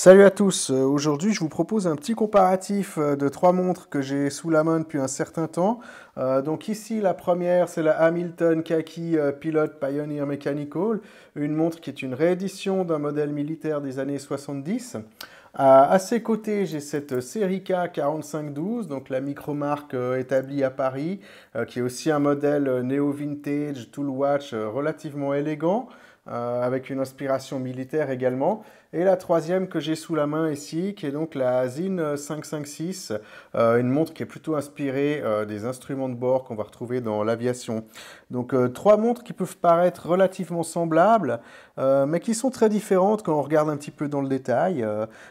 Salut à tous, aujourd'hui je vous propose un petit comparatif de trois montres que j'ai sous la main depuis un certain temps. Donc ici la première c'est la Hamilton Khaki Pilot Pioneer Mechanical, une montre qui est une réédition d'un modèle militaire des années 70. À ses côtés j'ai cette Serica 4512, donc la micro-marque établie à Paris, qui est aussi un modèle néo-vintage tool watch relativement élégant. Avec une inspiration militaire également. Et la troisième que j'ai sous la main ici, qui est donc la Zin 556, une montre qui est plutôt inspirée des instruments de bord qu'on va retrouver dans l'aviation. Donc trois montres qui peuvent paraître relativement semblables, mais qui sont très différentes quand on regarde un petit peu dans le détail.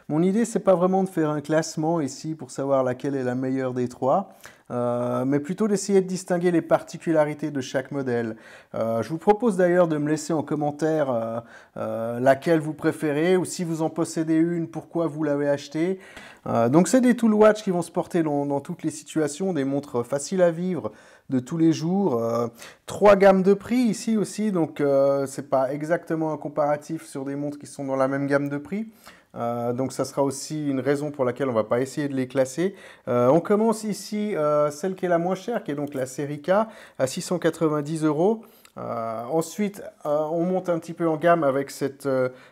Mon idée, c'est pas vraiment de faire un classement ici pour savoir laquelle est la meilleure des trois. Mais plutôt d'essayer de distinguer les particularités de chaque modèle. Je vous propose d'ailleurs de me laisser en commentaire laquelle vous préférez, ou si vous en possédez une, pourquoi vous l'avez achetée. Donc c'est des tool watch qui vont se porter dans toutes les situations, des montres faciles à vivre de tous les jours. Trois gammes de prix ici aussi, donc c'est pas exactement un comparatif sur des montres qui sont dans la même gamme de prix. Donc ça sera aussi une raison pour laquelle on ne va pas essayer de les classer. On commence ici celle qui est la moins chère, qui est donc la Serica à 690 €. Ensuite, on monte un petit peu en gamme avec cette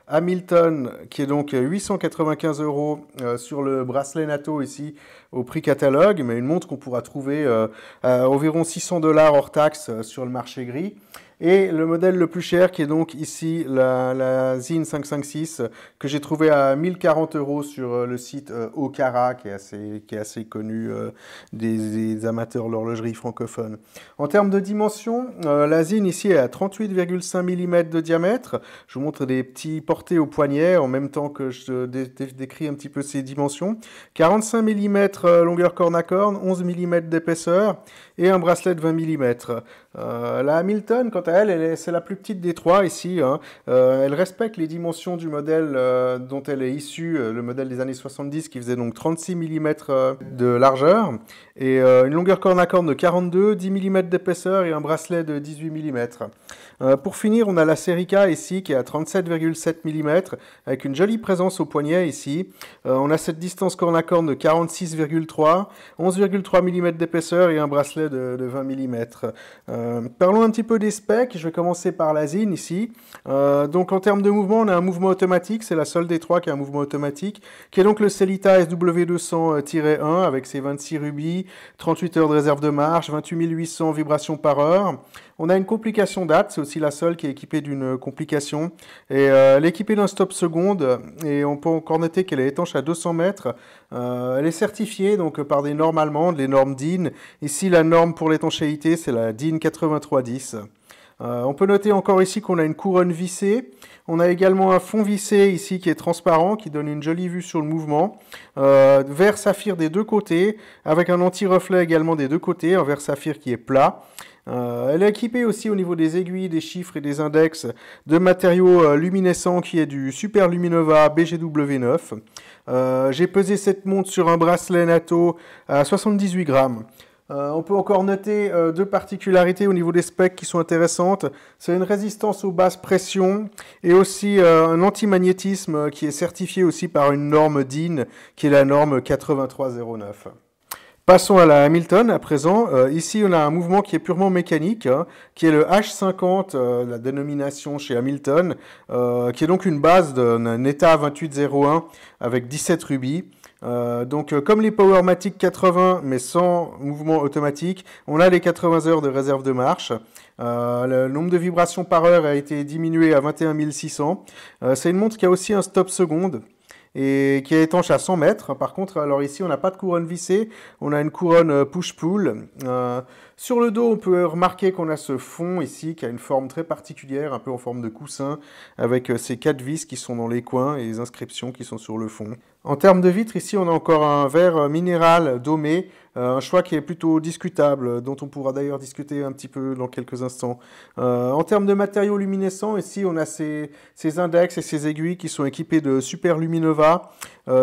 Hamilton qui est donc 895 € sur le bracelet NATO ici au prix catalogue, mais une montre qu'on pourra trouver à environ 600 $ hors taxe sur le marché gris. Et le modèle le plus cher qui est donc ici la Zin 556 que j'ai trouvé à 1040 € sur le site Okara qui est assez connu des amateurs de l'horlogerie francophone. En termes de dimension, la Zin ici est à 38,5 mm de diamètre. Je vous montre des petits portés au poignet en même temps que je décris un petit peu ses dimensions. 45 mm longueur corne à corne, 11 mm d'épaisseur et un bracelet de 20 mm. La Hamilton, quant à elle, c'est la plus petite des trois ici. Elle respecte les dimensions du modèle dont elle est issue, le modèle des années 70 qui faisait donc 36 mm de largeur et une longueur corne à corne de 42, 10 mm d'épaisseur et un bracelet de 18 mm. Pour finir, on a la Serica ici qui est à 37,7 mm avec une jolie présence au poignet ici. On a cette distance corne à corne de 46,3, 11,3 mm d'épaisseur et un bracelet de 20 mm. Parlons un petit peu des specs. Je vais commencer par la Zin ici. Donc en termes de mouvement, on a un mouvement automatique. C'est la seule des trois qui a un mouvement automatique, qui est donc le Sellita SW200-1 avec ses 26 rubis, 38 heures de réserve de marche, 28 800 vibrations par heure. On a une complication date, c'est aussi la seule qui est équipée d'une complication. Et elle est équipée d'un stop seconde et on peut encore noter qu'elle est étanche à 200 mètres. Elle est certifiée donc par des normes allemandes, les normes DIN. Ici, la norme pour l'étanchéité, c'est la DIN 8310. On peut noter encore ici qu'on a une couronne vissée. On a également un fond vissé ici qui est transparent, qui donne une jolie vue sur le mouvement. Verre saphir des deux côtés, avec un anti-reflet également des deux côtés, un verre saphir qui est plat. Elle est équipée aussi au niveau des aiguilles, des chiffres et des index de matériaux luminescents qui est du Super Luminova BGW9. J'ai pesé cette montre sur un bracelet NATO à 78 grammes. On peut encore noter deux particularités au niveau des specs qui sont intéressantes. C'est une résistance aux basses pressions et aussi un antimagnétisme qui est certifié aussi par une norme DIN qui est la norme 8309. Passons à la Hamilton à présent. Ici, on a un mouvement qui est purement mécanique, qui est le H50, la dénomination chez Hamilton, qui est donc une base d'un ETA 2801 avec 17 rubis. Donc comme les Powermatic 80 mais sans mouvement automatique, on a les 80 heures de réserve de marche. Le nombre de vibrations par heure a été diminué à 21 600. C'est une montre qui a aussi un stop seconde et qui est étanche à 100 mètres. Par contre, alors ici, on n'a pas de couronne vissée, on a une couronne push-pull. Sur le dos, on peut remarquer qu'on a ce fond ici qui a une forme très particulière, un peu en forme de coussin, avec ces 4 vis qui sont dans les coins et les inscriptions qui sont sur le fond. En termes de vitres, ici, on a encore un verre minéral domé, un choix qui est plutôt discutable, dont on pourra d'ailleurs discuter un petit peu dans quelques instants. En termes de matériaux luminescents, ici, on a ces index et ces aiguilles qui sont équipés de Super Luminova.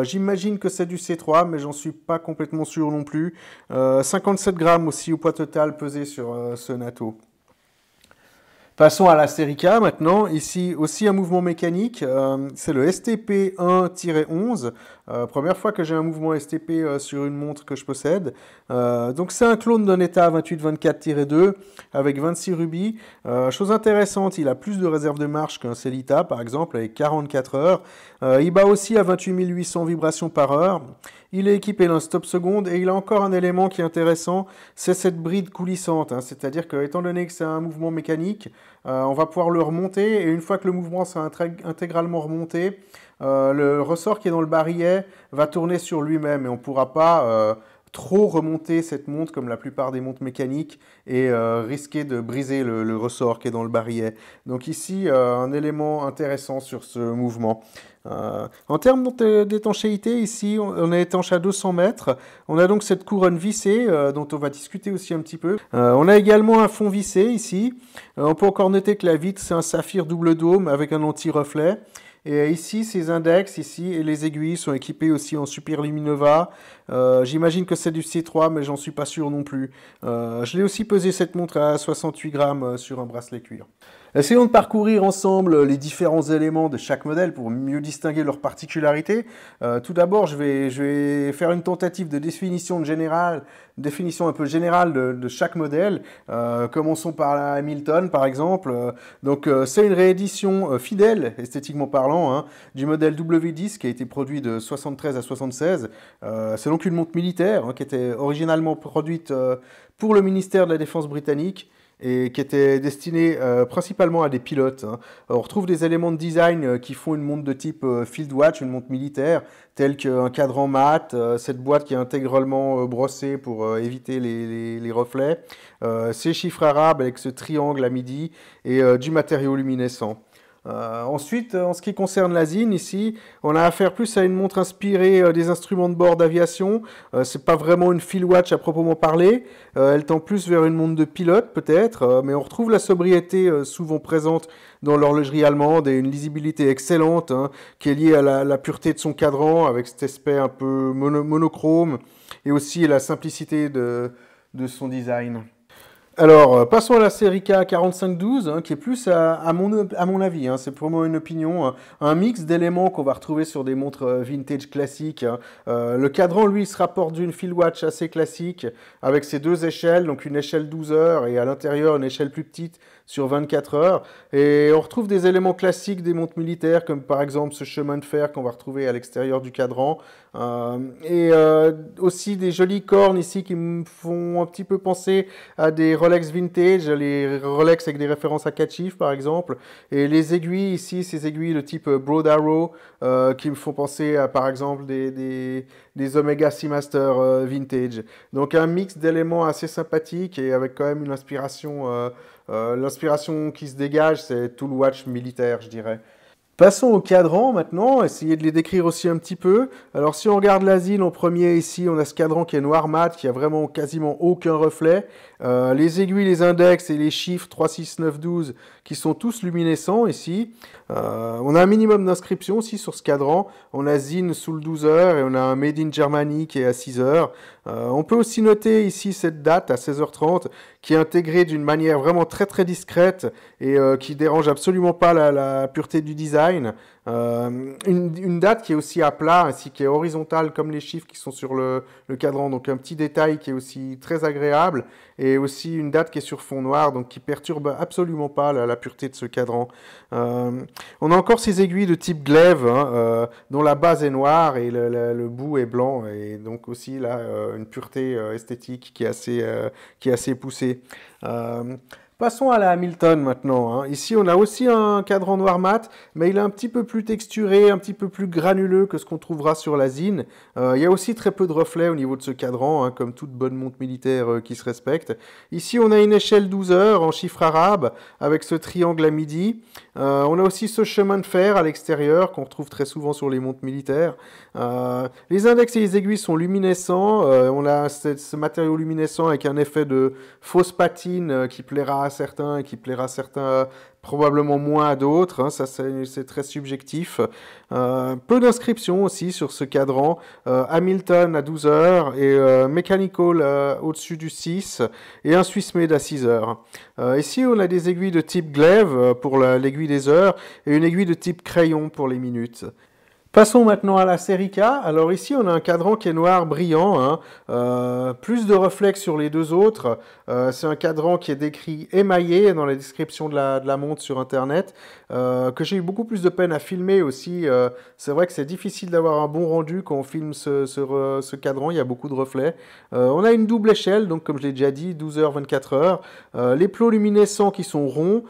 J'imagine que c'est du C3, mais j'en suis pas complètement sûr non plus. 57 grammes aussi au poids total pesé sur ce NATO. Passons à la série K maintenant. Ici aussi un mouvement mécanique, c'est le STP1-11. Première fois que j'ai un mouvement STP sur une montre que je possède. Donc c'est un clone d'un état 2824-2 avec 26 rubis. Chose intéressante, il a plus de réserve de marche qu'un Cellita par exemple avec 44 heures. Il bat aussi à 28 800 vibrations par heure. Il est équipé d'un stop seconde et il a encore un élément qui est intéressant, c'est cette bride coulissante. C'est-à-dire que, étant donné que c'est un mouvement mécanique, on va pouvoir le remonter et une fois que le mouvement sera intégralement remonté, le ressort qui est dans le barillet va tourner sur lui-même et on ne pourra pas trop remonter cette montre comme la plupart des montres mécaniques et risquer de briser le ressort qui est dans le barillet. Donc ici, un élément intéressant sur ce mouvement. En termes d'étanchéité, ici, on est étanche à 200 mètres. On a donc cette couronne vissée, dont on va discuter aussi un petit peu. On a également un fond vissé ici. On peut encore noter que la vitre, c'est un saphir double dôme avec un anti-reflet. Et ici, ces index ici et les aiguilles sont équipés aussi en Super Luminova. J'imagine que c'est du C3, mais j'en suis pas sûr non plus. Je l'ai aussi pesé cette montre à 68 grammes sur un bracelet cuir. Essayons de parcourir ensemble les différents éléments de chaque modèle pour mieux distinguer leurs particularités. Tout d'abord, je vais faire une tentative de définition un peu générale de chaque modèle. Commençons par la Hamilton, par exemple. C'est une réédition fidèle, esthétiquement parlant, hein, du modèle W10 qui a été produit de 73 à 76. C'est donc une montre militaire qui était originalement produite pour le ministère de la Défense britannique et qui était destinée principalement à des pilotes. On retrouve des éléments de design qui font une montre de type Field Watch, une montre militaire, telle qu'un cadran mat, cette boîte qui est intégralement brossée pour éviter les reflets, ces chiffres arabes avec ce triangle à midi et du matériau luminescent. Ensuite, en ce qui concerne la ZIN, ici, on a affaire plus à une montre inspirée des instruments de bord d'aviation. C'est pas vraiment une field watch à proprement parler. Elle tend plus vers une montre de pilote, peut-être, mais on retrouve la sobriété souvent présente dans l'horlogerie allemande et une lisibilité excellente, qui est liée à la pureté de son cadran, avec cet aspect un peu monochrome, et aussi la simplicité de son design. Alors, passons à la série K 4512, qui est plus, à mon avis, c'est pour moi une opinion, un mix d'éléments qu'on va retrouver sur des montres vintage classiques. Le cadran, lui, se rapporte d'une field watch assez classique, avec ses deux échelles, donc une échelle 12 heures et à l'intérieur une échelle plus petite sur 24 heures. Et on retrouve des éléments classiques des montres militaires, comme par exemple ce chemin de fer qu'on va retrouver à l'extérieur du cadran. Aussi des jolies cornes ici qui me font un petit peu penser à des Rolex vintage, les Rolex avec des références à 4 chiffres par exemple, et les aiguilles ici, ces aiguilles de type Broad Arrow qui me font penser à par exemple des Omega Seamaster vintage. Donc un mix d'éléments assez sympathique et avec quand même une inspiration, l'inspiration qui se dégage, c'est tout le watch militaire, je dirais. Passons au cadran maintenant, essayer de les décrire aussi un petit peu. Alors si on regarde la ZIN en premier ici, on a ce cadran qui est noir mat, qui a vraiment quasiment aucun reflet. Les aiguilles, les index et les chiffres 3, 6, 9, 12 qui sont tous luminescents ici. On a un minimum d'inscriptions aussi sur ce cadran. On a ZIN sous le 12 heures et on a un Made in Germany qui est à 6 heures. On peut aussi noter ici cette date à 16h30 qui est intégrée d'une manière vraiment très très discrète et qui dérange absolument pas la pureté du design. Une date qui est aussi à plat, ainsi qui est horizontale comme les chiffres qui sont sur le cadran, donc un petit détail qui est aussi très agréable, et aussi une date qui est sur fond noir, donc qui perturbe absolument pas la pureté de ce cadran. On a encore ces aiguilles de type glaive, dont la base est noire et le bout est blanc, et donc aussi là une pureté esthétique qui est assez poussée. Passons à la Hamilton maintenant. Ici, on a aussi un cadran noir mat, mais il est un petit peu plus texturé, un petit peu plus granuleux que ce qu'on trouvera sur la ZIN. Il y a aussi très peu de reflets au niveau de ce cadran, comme toute bonne montre militaire qui se respecte. Ici, on a une échelle 12 heures en chiffre arabe, avec ce triangle à midi. On a aussi ce chemin de fer à l'extérieur, qu'on retrouve très souvent sur les montres militaires. Les index et les aiguilles sont luminescents. On a ce matériau luminescent avec un effet de fausse patine qui plaira à certains et qui plaira probablement moins à d'autres, hein, ça c'est très subjectif. Peu d'inscriptions aussi sur ce cadran. Hamilton à 12 heures et Mechanical au-dessus du 6 et un Swiss Made à 6 heures. Ici, on a des aiguilles de type glaive pour l'aiguille des heures et une aiguille de type crayon pour les minutes. Passons maintenant à la série K. Alors ici, on a un cadran qui est noir brillant, hein. Plus de reflets que sur les deux autres. C'est un cadran qui est décrit émaillé dans la description de la montre sur Internet, que j'ai eu beaucoup plus de peine à filmer aussi. C'est vrai que c'est difficile d'avoir un bon rendu quand on filme ce cadran, il y a beaucoup de reflets. On a une double échelle, donc comme je l'ai déjà dit, 12 heures, 24 heures. Les plots luminescents qui sont ronds,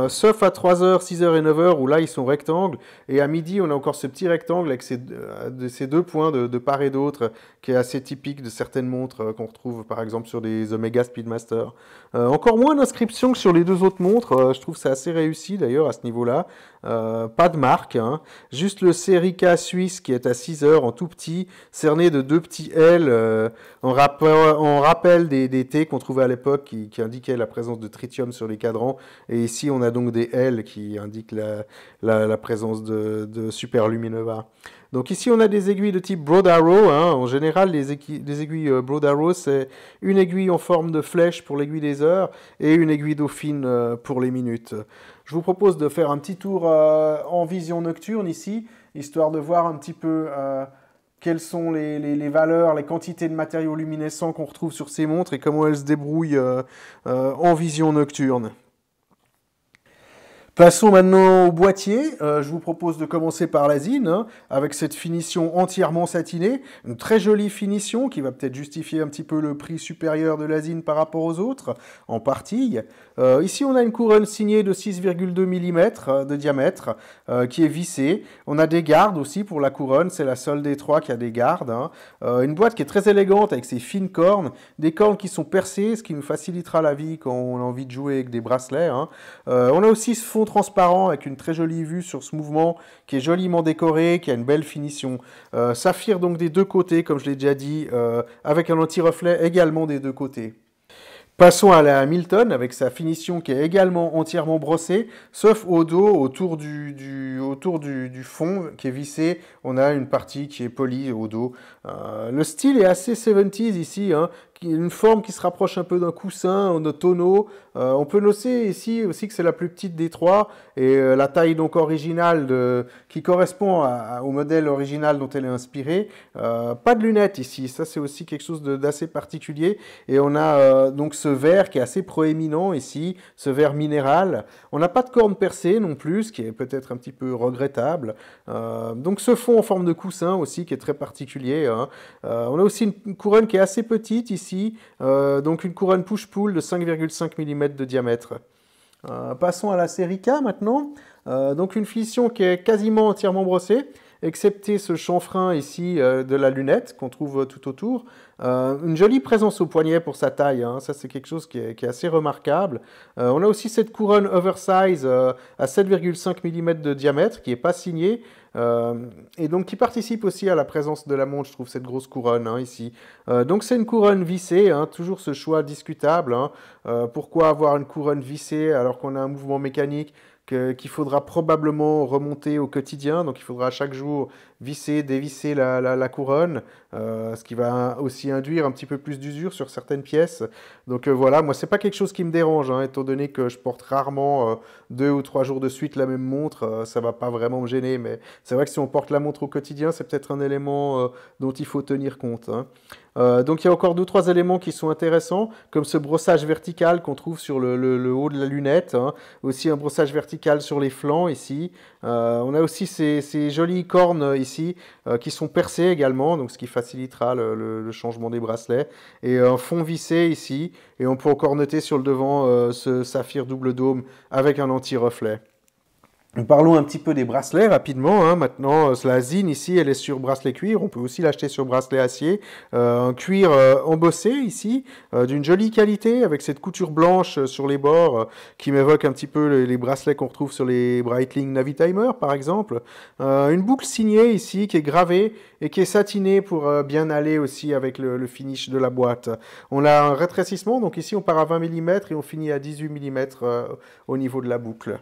sauf à 3 heures, 6 heures et 9 heures, où là, ils sont rectangles. Et à midi, on a encore ce petit rectangle avec ces deux points de part et d'autre, qui est assez typique de certaines montres qu'on retrouve par exemple sur des Omega Speedmaster. Encore moins d'inscriptions que sur les deux autres montres, je trouve que c'est assez réussi d'ailleurs à ce niveau-là. Pas de marque, hein. Juste le Serica suisse qui est à 6 heures en tout petit, cerné de deux petits L en rappel des T qu'on trouvait à l'époque qui indiquaient la présence de tritium sur les cadrans. Et ici on a donc des L qui indiquent la présence de Superluminova. Donc ici on a des aiguilles de type Broad Arrow, hein. En général les aiguilles Broad Arrow c'est une aiguille en forme de flèche pour l'aiguille des heures et une aiguille dauphine pour les minutes. Je vous propose de faire un petit tour en vision nocturne ici, histoire de voir un petit peu quelles sont les valeurs, les quantités de matériaux luminescents qu'on retrouve sur ces montres et comment elles se débrouillent en vision nocturne. Passons maintenant au boîtier. Je vous propose de commencer par la Zine, hein, avec cette finition entièrement satinée. Une très jolie finition qui va peut-être justifier un petit peu le prix supérieur de la Zine par rapport aux autres, en partie. Ici, on a une couronne signée de 6,2 mm de diamètre qui est vissée. On a des gardes aussi pour la couronne. C'est la seule des trois qui a des gardes, hein. Une boîte qui est très élégante avec ses fines cornes. Des cornes qui sont percées, ce qui nous facilitera la vie quand on a envie de jouer avec des bracelets, hein. On a aussi ce fond transparent avec une très jolie vue sur ce mouvement qui est joliment décoré, qui a une belle finition. Saphir donc des deux côtés, comme je l'ai déjà dit, avec un anti-reflet également des deux côtés. Passons à la Hamilton avec sa finition qui est également entièrement brossée, sauf au dos, autour du fond qui est vissé, on a une partie qui est polie au dos. Le style est assez 70s ici, hein, une forme qui se rapproche un peu d'un coussin, de tonneau. On peut noter ici aussi que c'est la plus petite des trois et la taille donc originale qui correspond au modèle original dont elle est inspirée. Pas de lunettes ici, ça c'est aussi quelque chose d'assez particulier. Et on a donc ce verre qui est assez proéminent ici, ce verre minéral. On n'a pas de corne percée non plus, ce qui est peut-être un petit peu regrettable. Donc ce fond en forme de coussin aussi qui est très particulier, hein. On a aussi une couronne qui est assez petite ici. Donc une couronne push-pull de 5,5 mm de diamètre. Passons à la série K maintenant. Donc une finition qui est quasiment entièrement brossée, excepté ce chanfrein ici de la lunette qu'on trouve tout autour. Une jolie présence au poignet pour sa taille, hein. Ça c'est quelque chose qui est assez remarquable. On a aussi cette couronne oversize à 7,5 mm de diamètre qui n'est pas signée. Et donc qui participe aussi à la présence de la montre, je trouve, cette grosse couronne, hein, ici. Donc c'est une couronne vissée, hein, toujours ce choix discutable, hein. Pourquoi avoir une couronne vissée alors qu'on a un mouvement mécanique qu'il faudra probablement remonter au quotidien, donc il faudra chaque jour visser, dévisser la couronne, ce qui va aussi induire un petit peu plus d'usure sur certaines pièces. Donc voilà, moi c'est pas quelque chose qui me dérange, hein, étant donné que je porte rarement 2 ou 3 jours de suite la même montre, ça va pas vraiment me gêner, mais c'est vrai que si on porte la montre au quotidien, c'est peut-être un élément dont il faut tenir compte, hein. Donc il y a encore 2-3 éléments qui sont intéressants, comme ce brossage vertical qu'on trouve sur le haut de la lunette, hein. Aussi un brossage vertical sur les flancs ici. On a aussi ces jolies cornes ici qui sont percées également, donc ce qui facilitera le changement des bracelets. Et un fond vissé ici, et on peut encore noter sur le devant ce saphir double dôme avec un anti-reflet. Parlons un petit peu des bracelets rapidement, hein. Maintenant, la Zine ici, elle est sur bracelet cuir. On peut aussi l'acheter sur bracelet acier. Un cuir embossé ici, d'une jolie qualité, avec cette couture blanche sur les bords qui m'évoque un petit peu les bracelets qu'on retrouve sur les Breitling Navitimer, par exemple. Une boucle signée ici qui est gravée et qui est satinée pour bien aller aussi avec le finish de la boîte. On a un rétrécissement, donc ici on part à 20 mm et on finit à 18 mm au niveau de la boucle.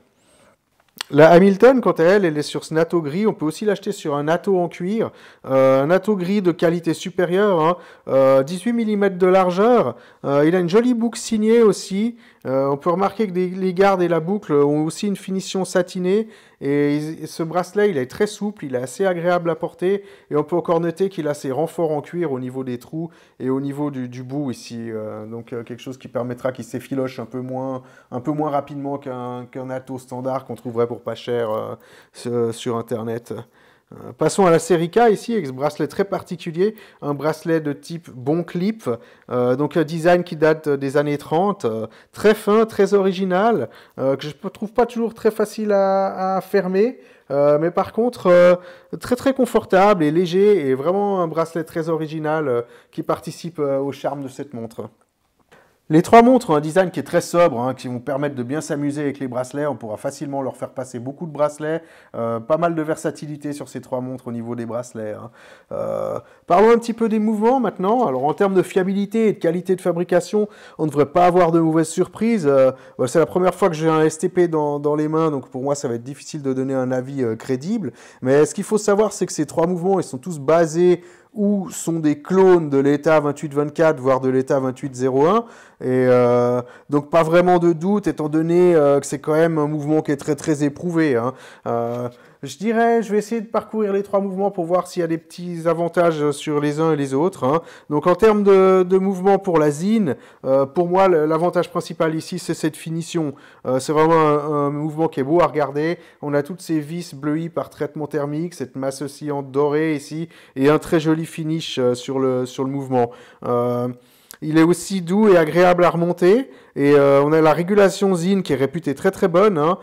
La Hamilton, quant à elle, elle est sur ce natto gris. On peut aussi l'acheter sur un natto en cuir. Un natto gris de qualité supérieure, hein, 18 mm de largeur. Il a une jolie boucle signée aussi. On peut remarquer que les gardes et la boucle ont aussi une finition satinée. Et ce bracelet, il est très souple, il est assez agréable à porter. Et on peut encore noter qu'il a ses renforts en cuir au niveau des trous et au niveau du bout ici. Donc quelque chose qui permettra qu'il s'effiloche un peu moins rapidement qu'un natto standard qu'on trouverait pour pas cher sur Internet. Passons à la série K ici, avec ce bracelet très particulier, un bracelet de type bon clip, donc un design qui date des années 30, très fin, très original, que je ne trouve pas toujours très facile à fermer, mais par contre très très confortable et léger, et vraiment un bracelet très original qui participe au charme de cette montre. Les trois montres ont un design qui est très sobre, hein, qui vont permettre de bien s'amuser avec les bracelets. On pourra facilement leur faire passer beaucoup de bracelets. Pas mal de versatilité sur ces trois montres au niveau des bracelets, hein. Parlons un petit peu des mouvements maintenant. Alors en termes de fiabilité et de qualité de fabrication, on ne devrait pas avoir de mauvaises surprises. C'est la première fois que j'ai un STP dans les mains, donc pour moi ça va être difficile de donner un avis crédible. Mais ce qu'il faut savoir, c'est que ces trois mouvements, ils sont tous basés ou sont des clones de l'ETA 2824, voire de l'ETA 2801. Et donc pas vraiment de doute, étant donné que c'est quand même un mouvement qui est très très éprouvé, hein. Je vais essayer de parcourir les trois mouvements pour voir s'il y a des petits avantages sur les uns et les autres, hein. Donc en termes de mouvement pour la Zine, pour moi l'avantage principal ici c'est cette finition. C'est vraiment un mouvement qui est beau à regarder. On a toutes ces vis bleuies par traitement thermique, cette masse oscillante dorée ici, et un très joli finish sur le mouvement. Il est aussi doux et agréable à remonter. Et on a la régulation Zine qui est réputée très très bonne, hein.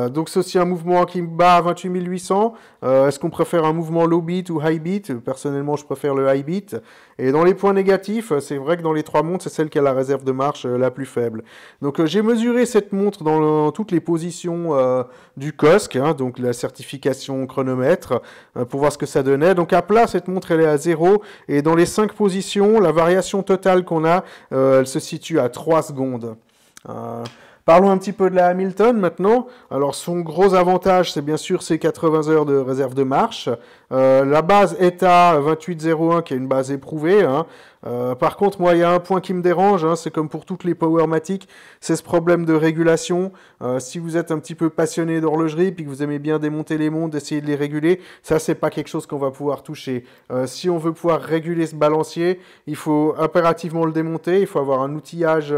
Donc c'est aussi un mouvement qui bat à 28 800. Est-ce qu'on préfère un mouvement low beat ou high beat? Personnellement, je préfère le high beat. Et dans les points négatifs, c'est vrai que dans les trois montres, c'est celle qui a la réserve de marche la plus faible. Donc j'ai mesuré cette montre dans toutes les positions du COSC, hein, donc la certification chronomètre, pour voir ce que ça donnait. Donc à plat, cette montre elle est à 0. Et dans les 5 positions, la variation totale qu'on a, elle se situe à 3 secondes. Parlons un petit peu de la Hamilton maintenant. Alors son gros avantage, c'est bien sûr ses 80 heures de réserve de marche. La base ETA 2801 qui est une base éprouvée, hein. Par contre, moi, il y a un point qui me dérange, hein, c'est comme pour toutes les Powermatic, c'est ce problème de régulation. Si vous êtes un petit peu passionné d'horlogerie puis que vous aimez bien démonter les montres, essayer de les réguler, ça, c'est pas quelque chose qu'on va pouvoir toucher. Si on veut pouvoir réguler ce balancier, il faut impérativement le démonter. Il faut avoir un outillage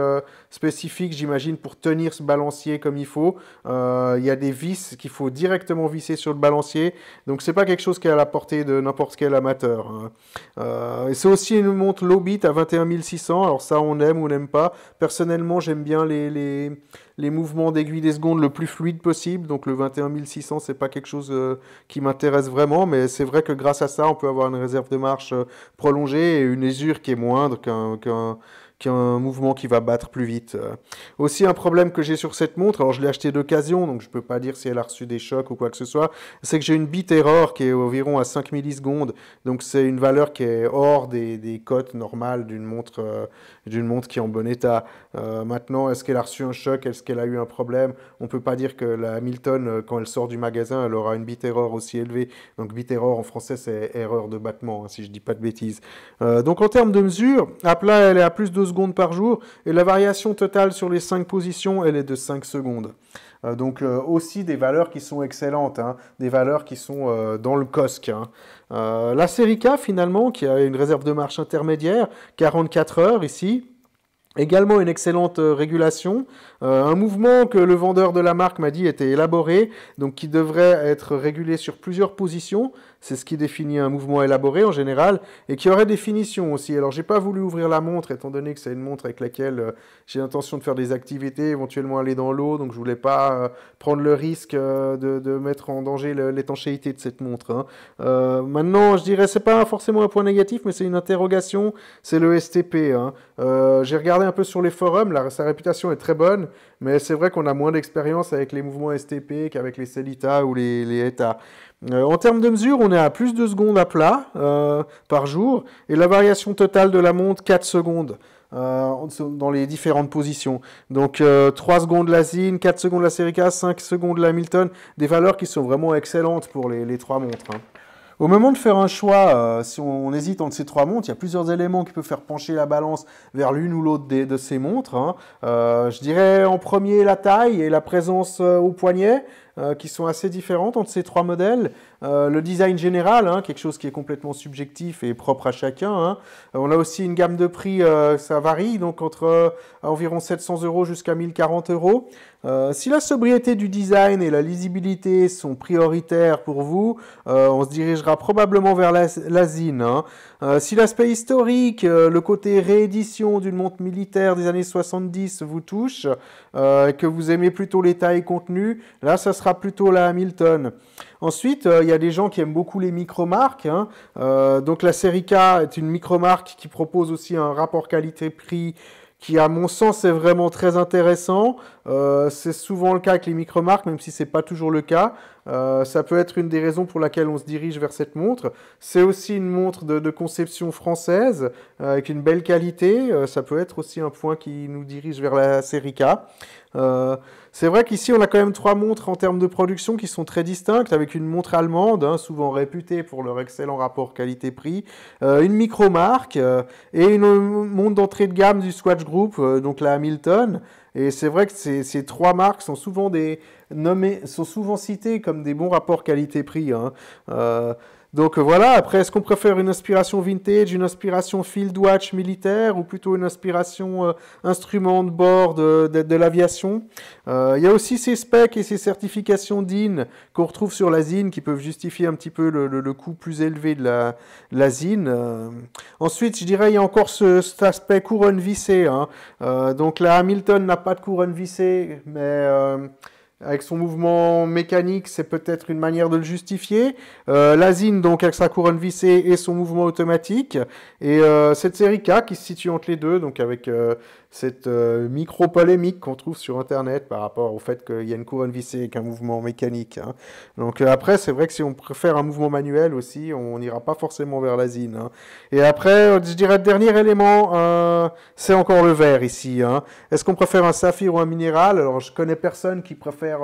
spécifique, j'imagine, pour tenir ce balancier comme il faut. Il y a des vis qu'il faut directement visser sur le balancier. Donc, c'est pas quelque chose qui est à la portée de n'importe quel amateur, hein. Et c'est aussi une montre low beat à 21 600. Alors ça, on aime ou on n'aime pas. Personnellement, j'aime bien les mouvements d'aiguille des secondes le plus fluide possible. Donc le 21 600, c'est pas quelque chose qui m'intéresse vraiment. Mais c'est vrai que grâce à ça, on peut avoir une réserve de marche prolongée et une usure qui est moindre qu'un mouvement qui va battre plus vite. Aussi un problème que j'ai sur cette montre, alors je l'ai acheté d'occasion, donc je peux pas dire si elle a reçu des chocs ou quoi que ce soit, c'est que j'ai une bit error qui est environ à 5 millisecondes, donc c'est une valeur qui est hors des cotes normales d'une montre qui est en bon état. Maintenant, est-ce qu'elle a reçu un choc, est-ce qu'elle a eu un problème? On peut pas dire que la Hamilton, quand elle sort du magasin, elle aura une bit error aussi élevée. Donc bit error en français, c'est erreur de battement, hein, si je dis pas de bêtises. Donc en termes de mesure, à plat, elle est à plus de secondes par jour, et la variation totale sur les 5 positions, elle est de 5 secondes. Donc aussi des valeurs qui sont excellentes, hein, des valeurs qui sont dans le COSC, hein. La série K, finalement, qui a une réserve de marche intermédiaire, 44 heures ici. Également une excellente régulation, un mouvement que le vendeur de la marque m'a dit était élaboré, donc qui devrait être régulé sur plusieurs positions. c'est ce qui définit un mouvement élaboré en général, et qui aurait des finitions aussi. Alors j'ai pas voulu ouvrir la montre, étant donné que c'est une montre avec laquelle j'ai l'intention de faire des activités, éventuellement aller dans l'eau, donc je voulais pas prendre le risque de mettre en danger l'étanchéité de cette montre, hein. Maintenant, je dirais, c'est pas forcément un point négatif, mais c'est une interrogation, c'est le STP, hein. J'ai regardé un peu sur les forums, sa réputation est très bonne, mais c'est vrai qu'on a moins d'expérience avec les mouvements STP qu'avec les Sellita ou les ETA. En termes de mesure, on est à plus de secondes à plat par jour, et la variation totale de la montre, 4 secondes. Dans les différentes positions. Donc 3 secondes la Zine, 4 secondes la Serica, 5 secondes la Hamilton, des valeurs qui sont vraiment excellentes pour les trois montres, hein. Au moment de faire un choix, si on hésite entre ces trois montres, il y a plusieurs éléments qui peuvent faire pencher la balance vers l'une ou l'autre de ces montres, hein. Je dirais en premier la taille et la présence au poignet, qui sont assez différentes entre ces trois modèles. Le design général, hein, quelque chose qui est complètement subjectif et propre à chacun, hein. On a aussi une gamme de prix, ça varie, donc entre environ 700 € jusqu'à 1040 €. Si la sobriété du design et la lisibilité sont prioritaires pour vous, on se dirigera probablement vers la Zine, hein. Si l'aspect historique, le côté réédition d'une montre militaire des années 70 vous touche, et que vous aimez plutôt les tailles contenues, là, ça sera plutôt la Hamilton. Ensuite, il y a des gens qui aiment beaucoup les micro-marques, hein. Donc la Serica est une micro-marque qui propose aussi un rapport qualité-prix qui, à mon sens, est vraiment très intéressant. C'est souvent le cas avec les micro-marques, même si ce n'est pas toujours le cas. Ça peut être une des raisons pour laquelle on se dirige vers cette montre. C'est aussi une montre de conception française, avec une belle qualité. Ça peut être aussi un point qui nous dirige vers la Serica. C'est vrai qu'ici, on a quand même trois montres en termes de production qui sont très distinctes, avec une montre allemande, hein, souvent réputée pour leur excellent rapport qualité-prix, une micro-marque et une montre d'entrée de gamme du Swatch Group, donc la Hamilton. Et c'est vrai que ces trois marques sont souvent citées comme des bons rapports qualité-prix, hein. Donc voilà, après, est-ce qu'on préfère une inspiration vintage, une inspiration field watch militaire ou plutôt une inspiration instrument de bord de l'aviation? Il y a aussi ces specs et ces certifications DIN qu'on retrouve sur la Zine qui peuvent justifier un petit peu le coût plus élevé de la Zine. Ensuite, je dirais, il y a encore cet aspect couronne vissée, hein. Donc la Hamilton n'a pas de couronne vissée, mais avec son mouvement mécanique, c'est peut-être une manière de le justifier. La Zine, donc, avec sa couronne vissée et son mouvement automatique. Et cette Serica qui se situe entre les deux, donc avec cette micro-polémique qu'on trouve sur Internet par rapport au fait qu'il y a une couronne vissée et qu'un mouvement mécanique, hein. Donc après, c'est vrai que si on préfère un mouvement manuel aussi, on n'ira pas forcément vers la Zine, hein. Et après, je dirais, le dernier élément, c'est encore le verre ici, hein. Est-ce qu'on préfère un saphir ou un minéral? Alors, je connais personne qui préfère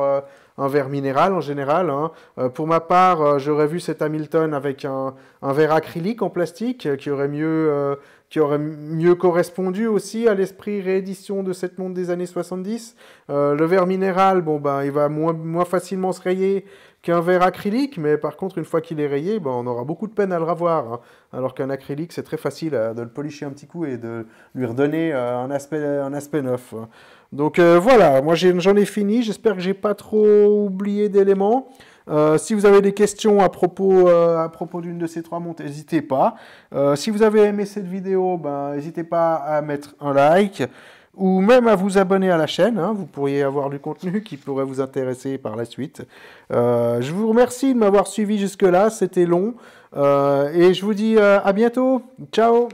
un verre minéral en général, hein. Pour ma part, j'aurais vu cette Hamilton avec un verre acrylique en plastique qui aurait mieux correspondu aussi à l'esprit réédition de cette montre des années 70. Le verre minéral, bon, ben, il va moins facilement se rayer qu'un verre acrylique, mais par contre, une fois qu'il est rayé, ben, on aura beaucoup de peine à le revoir, hein. Alors qu'un acrylique, c'est très facile de le policher un petit coup et de lui redonner un aspect neuf. Donc voilà, moi j'en ai fini, j'espère que j'ai pas trop oublié d'éléments. Si vous avez des questions à propos d'une de ces trois montres, n'hésitez pas. Si vous avez aimé cette vidéo, ben, n'hésitez pas à mettre un like ou même à vous abonner à la chaîne, hein. Vous pourriez avoir du contenu qui pourrait vous intéresser par la suite. Je vous remercie de m'avoir suivi jusque-là, c'était long. Et je vous dis à bientôt. Ciao!